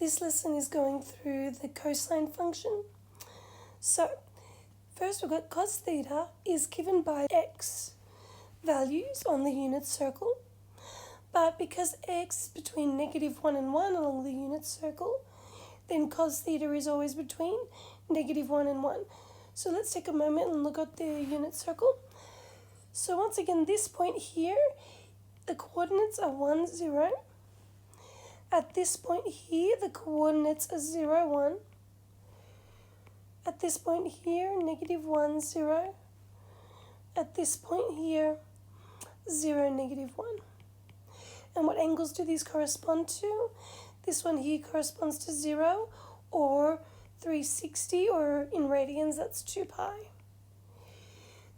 This lesson is going through the cosine function. So, first we've got cos theta is given by x values on the unit circle. But because x is between -1 and 1 along the unit circle, then cos theta is always between -1 and 1. So let's take a moment and look at the unit circle. So once again, this point here, the coordinates are 1, 0. At this point here, the coordinates are 0, 1. At this point here, -1, 0. At this point here, 0, -1. And what angles do these correspond to? This one here corresponds to 0 or 360, or in radians, that's 2 pi.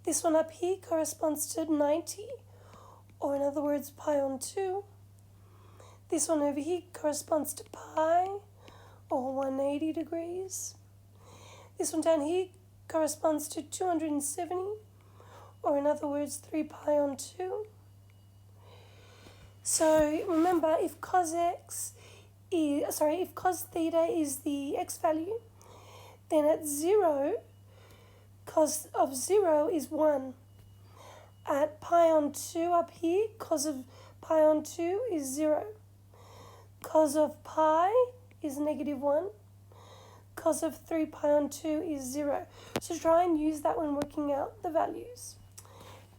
This one up here corresponds to 90, or in other words, pi on 2. This one over here corresponds to pi, or 180 degrees. This one down here corresponds to 270, or in other words, 3 pi on 2. So remember, if cos theta is the x value, then at 0, cos of 0 is 1. At pi on 2 up here, cos of pi on 2 is 0. Cos of pi is -1. Cos of 3 pi on 2 is 0. So try and use that when working out the values.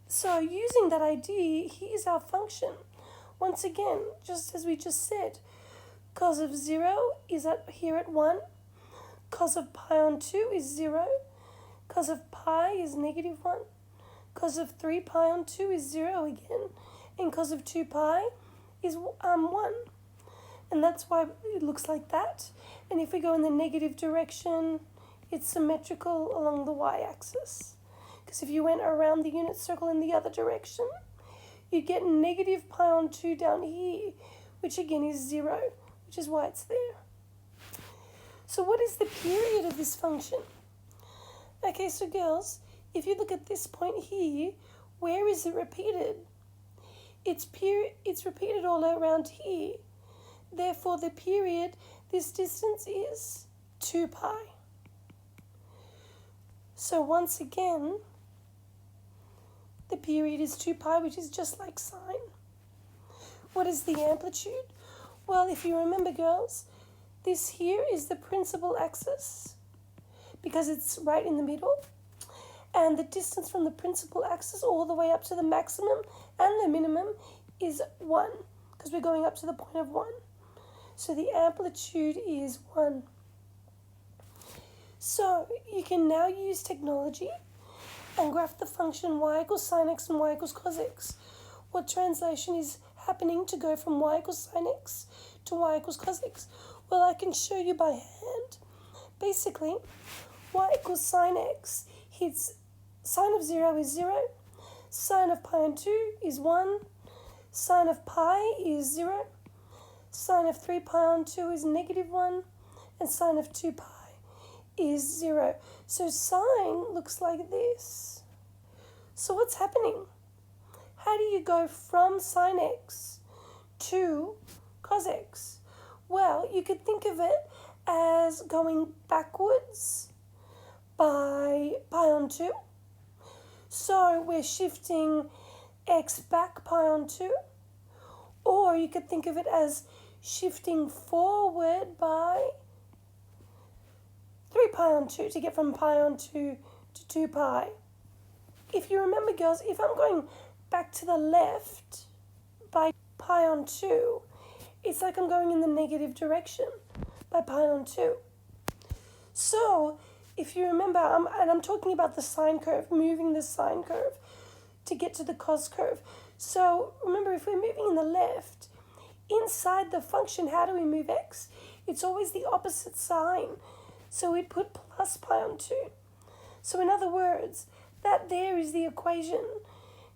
So using that idea, here's our function. Once again, just as we just said, cos of 0 is here at 1. Cos of pi on 2 is 0. Cos of pi is -1. Cos of 3 pi on 2 is 0 again. And cos of 2 pi is 1. And that's why it looks like that. And if we go in the negative direction, it's symmetrical along the y-axis. Because if you went around the unit circle in the other direction, you get -pi on 2 down here, which again is 0, which is why it's there. So what is the period of this function? Okay, so girls, if you look at this point here, where is it repeated? It's repeated all around here. Therefore, the period, this distance is 2 pi. So once again, the period is 2 pi, which is just like sine. What is the amplitude? Well, if you remember, girls, this here is the principal axis because it's right in the middle. And the distance from the principal axis all the way up to the maximum and the minimum is 1 because we're going up to the point of 1. So the amplitude is 1. So you can now use technology and graph the function y equals sine x and y equals cos x. What translation is happening to go from y equals sine x to y equals cos x? Well, I can show you by hand. Basically, y equals sine x, sine of 0 is 0, sine of pi on 2 is 1, sine of pi is 0, sine of 3 pi on 2 is -1, and sine of 2 pi is 0. So sine looks like this. So what's happening? How do you go from sine x to cos x? Well, you could think of it as going backwards by pi on 2. So we're shifting x back pi on 2. Or you could think of it as shifting forward by 3 pi on 2 to get from pi on 2 to 2 pi. If you remember, girls, if I'm going back to the left by pi on 2, it's like I'm going in the negative direction by pi on 2. So if you remember, I'm talking about the sine curve, moving the sine curve to get to the cos curve. So remember, if we're moving in the left, inside the function, how do we move x? It's always the opposite sign. So we'd put plus pi on 2. So in other words, that there is the equation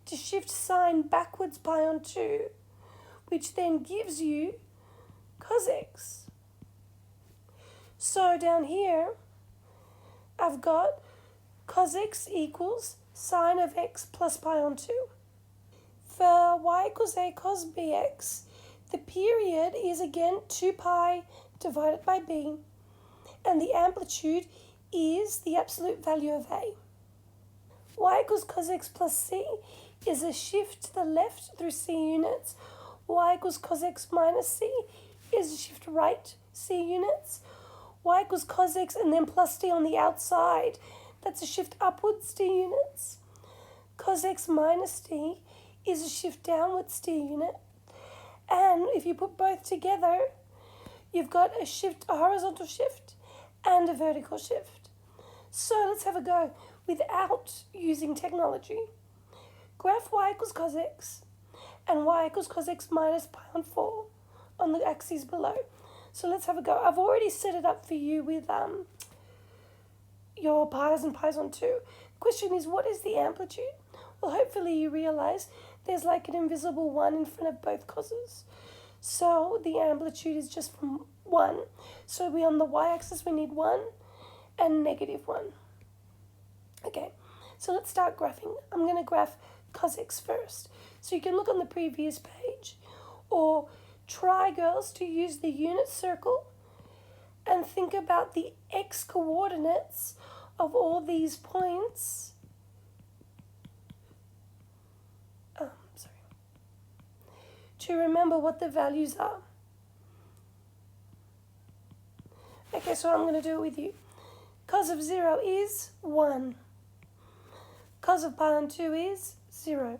to shift sine backwards pi on 2, which then gives you cos x. So down here, I've got cos x equals sine of x plus pi on 2. For y equals a cos bx, the period is again 2 pi divided by b, and the amplitude is the absolute value of a. Y equals cos x plus c is a shift to the left through c units. Y equals cos x minus c is a shift right c units. Y equals cos x and then plus d on the outside. That's a shift upwards d units. Cos x minus d is a shift downwards d unit. And if you put both together, you've got a horizontal shift and a vertical shift. So let's have a go without using technology. Graph y equals cos x and y equals cos x minus pi on 4 on the axes below. So let's have a go. I've already set it up for you with your pi's and pi's on 2. Question is, what is the amplitude? Well, hopefully you realize there's like an invisible 1 in front of both causes. So the amplitude is just from 1. So we on the y-axis we need 1 and negative 1. Okay, so let's start graphing. I'm going to graph cos x first. So you can look on the previous page, or try, girls, to use the unit circle and think about the x coordinates of all these points. To remember what the values are. Okay, so I'm going to do it with you. Cos of 0 is 1. Cos of pi on 2 is 0.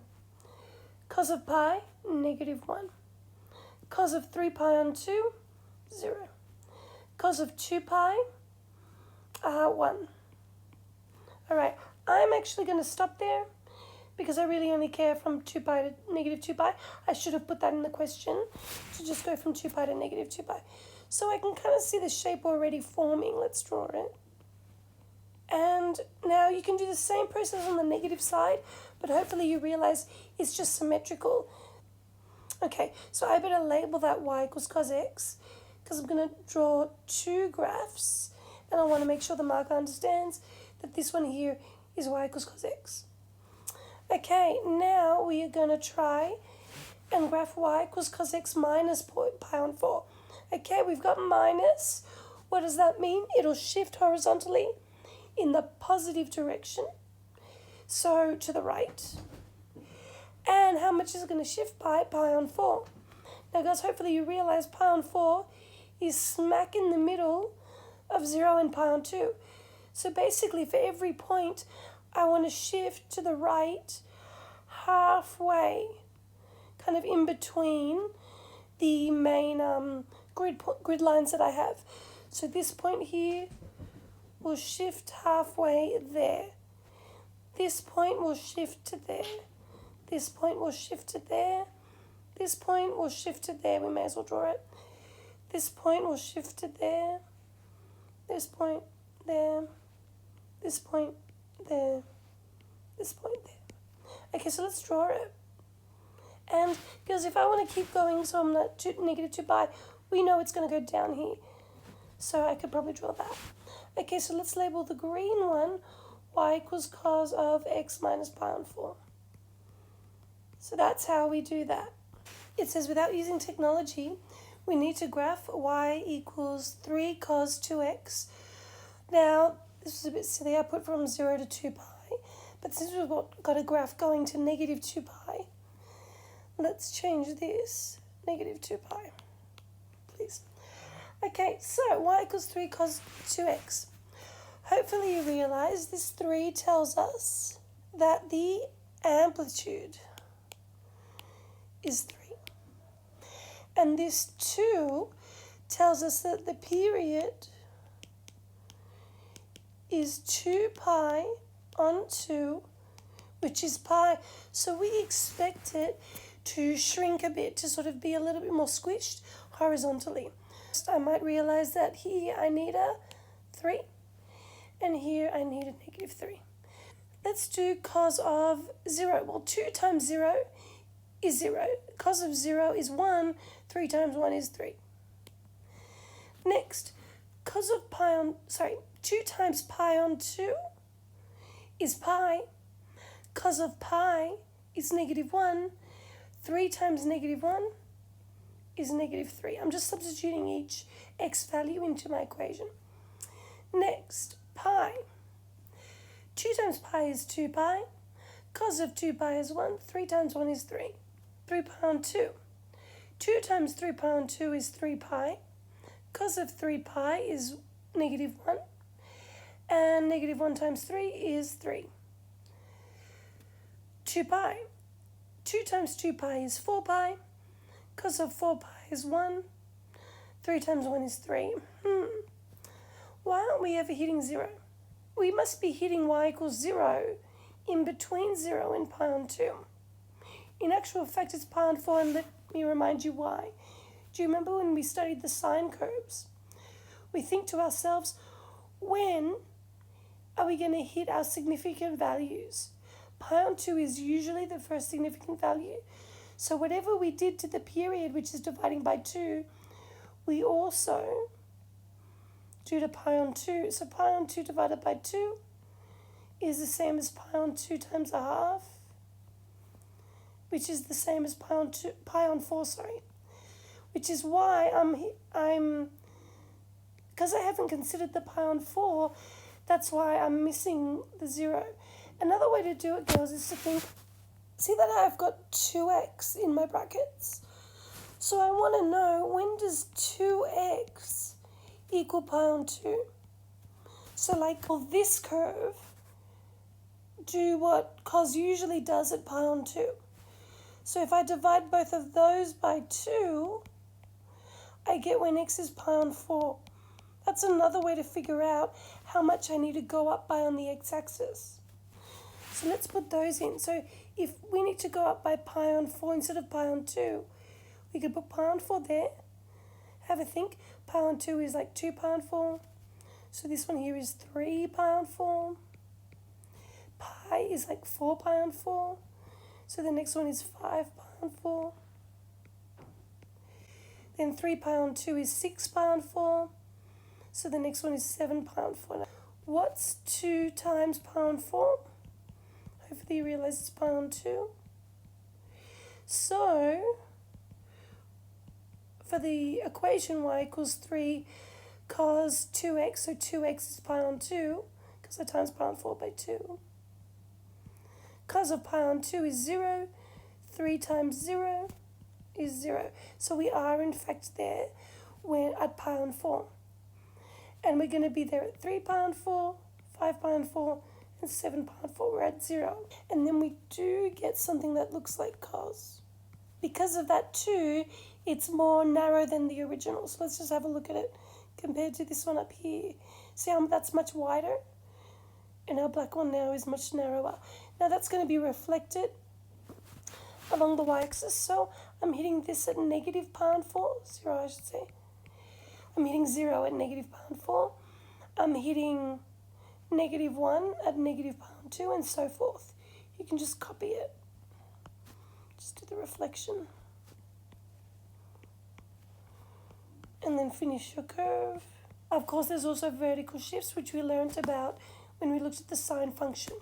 Cos of pi, negative 1. Cos of 3 pi on 2, 0. Cos of 2 pi, 1. All right, I'm actually going to stop there because I really only care from 2 pi to negative 2 pi. I should have put that in the question to just go from 2 pi to negative 2 pi. So I can kind of see the shape already forming. Let's draw it. And now you can do the same process on the negative side, but hopefully you realize it's just symmetrical. Okay, so I better label that y equals cos x because I'm going to draw 2 graphs, and I want to make sure the marker understands that this one here is y equals cos x. Okay, now we are going to try and graph y equals cos x minus pi on 4. Okay, we've got minus. What does that mean? It'll shift horizontally in the positive direction, so to the right. And how much is it going to shift by? Pi on 4. Now guys, hopefully you realize pi on 4 is smack in the middle of 0 and pi on 2. So basically for every point, I want to shift to the right halfway, kind of in between the main grid lines that I have. So this point here will shift halfway there. This point will shift to there. This point will shift to there. This point will shift to there. We may as well draw it. This point will shift to there. This point there. This point there. This point there. Okay, so let's draw it. And because if I want to keep going, so I'm not negative 2 pi, we know it's going to go down here. So I could probably draw that. Okay, so let's label the green one y equals cos of x minus pi on 4. So that's how we do that. It says without using technology, we need to graph y equals 3 cos 2x. Now, this is a bit silly. I put from 0 to 2 pi. But since we've got a graph going to negative 2 pi, let's change this. Negative 2 pi, please. Okay, so y equals 3 cos 2x. Hopefully you realize this 3 tells us that the amplitude is 3. And this 2 tells us that the period is 2 pi on 2, which is pi. So we expect it to shrink a bit, to sort of be a little bit more squished horizontally. I might realize that here I need a 3, and here I need a negative 3. Let's do cos of 0. Well, 2 times 0 is 0. Cos of 0 is 1. 3 times 1 is 3. Next, cos of 2 times pi on 2 is pi. Cos of pi is negative 1. 3 times negative 1 is negative 3. I'm just substituting each x value into my equation. Next, pi. 2 times pi is 2 pi. Cos of 2 pi is 1. 3 times 1 is 3. 3 pi on 2. 2 times 3 pi on 2 is 3 pi. Cos of 3 pi is negative 1. And negative 1 times 3 is 3. 2 pi. 2 times 2 pi is 4 pi. Cos of 4 pi is 1. 3 times 1 is 3. Why aren't we ever hitting 0? We must be hitting y equals 0 in between 0 and pi on 2. In actual fact, it's pi on 4, and let me remind you why. Do you remember when we studied the sine curves? We think to ourselves, when are we going to hit our significant values? Pi on 2 is usually the first significant value. So whatever we did to the period, which is dividing by 2, we also do to pi on 2. So pi on 2 divided by 2 is the same as pi on 2 times a half, which is the same as pi on 4, which is why because I haven't considered the pi on 4, that's why I'm missing the 0. Another way to do it, girls, is to think, see that I've got 2x in my brackets? So I want to know, when does 2x equal pi on 2? So like, will this curve do what cos usually does at pi on 2? So if I divide both of those by 2, I get when x is pi on 4. That's another way to figure out how much I need to go up by on the x-axis. So let's put those in. So if we need to go up by pi on 4 instead of pi on 2, we could put pi on 4 there. Have a think. Pi on 2 is like 2 pi on 4. So this one here is 3 pi on 4. Pi is like 4 pi on 4. So the next one is 5 pi on 4. Then 3 pi on 2 is 6 pi on 4. So the next one is 7 pi on 4. Now, what's 2 times pi on 4? Hopefully you realize it's pi on 2. So for the equation y equals 3 cos 2x, so 2x is pi on 2, because I times pi on 4 by 2. Cos of pi on 2 is 0. 3 times 0 is 0. So we are in fact there when at pi on 4. And we're going to be there at 3 pi on 4, 5 pi on 4, and 7 pi on 4. We're at 0. And then we do get something that looks like cos. Because of that too, it's more narrow than the original. So let's just have a look at it compared to this one up here. See how that's much wider? And our black one now is much narrower. Now that's going to be reflected along the y-axis. So I'm hitting this at negative pi on 4, 0 I should say. I'm hitting 0 at negative pi on 4. I'm hitting negative 1 at negative pi on 2, and so forth. You can just copy it. Just do the reflection. And then finish your curve. Of course, there's also vertical shifts, which we learned about when we looked at the sine function.